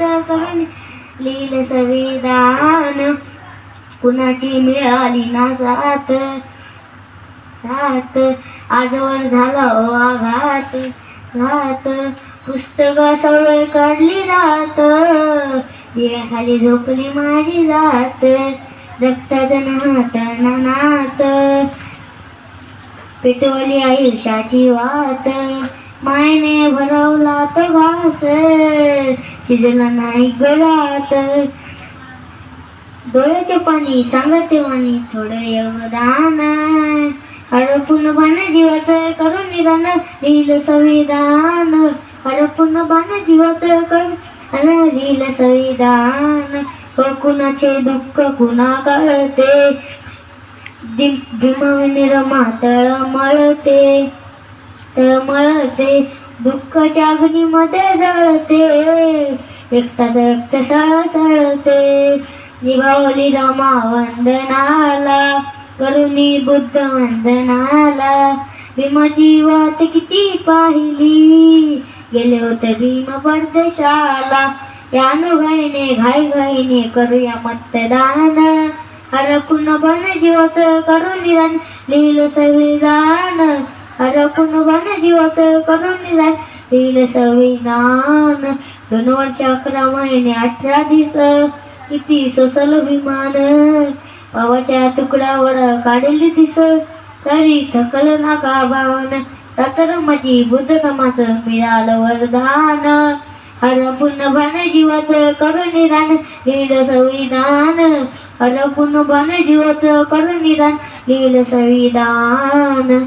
जीवाचं करून लिहिलं संविधान. कुणाची मिळाली ना साथ, साथ आजवर झाला आघात, घात पुस्तक सवय काढली रात, दिव्याखाली झोपली माझी जात, रक्तात नात नात पेटवली आयुष्याची वात, मायने भरवला तो घास, शिजला नाही गळात, डोळ्याचे पाणी सांगते वाणी थोडं योगदान, हरपून बाण जीवाचं करून निदान लिहिलं संविधान, हरपून बाण जीवाचं करून लिहिलं संविधान. कुणाचे दुःख कुणा कळते, भीमाविनी रमा तळमळते, तळमळते दुःखाच्या अग्नीमध्ये जळते, एकटाच रक्त सळसळते, निभावली रमा वंदनाला, करुणी बुद्ध वंदनाला, भीमाची वाट किती पाहिली, गेले होते भीम परदेशाला, यानुघाईने घाईघाईने करूया मतदान, हरपून बाण जीवाचं करून निदान लिहिलं संविधान, हरपून बाण जीवाचं करून निदान लिहिलं संविधान. 2 वर्ष 11 महिने 18 दिवस किती सोसल विमान, पावाच्या तुकड्यावर काढली दिस, तरी थकल ना का भावन, सातारमाची बुद्ध धर्माचं मिळालं वरदान, हरपून बाण जीवाचं करून निदान लिहिलं संविधान, हरपून बाण जीवाचं करून निदान लिहिलं संविधान.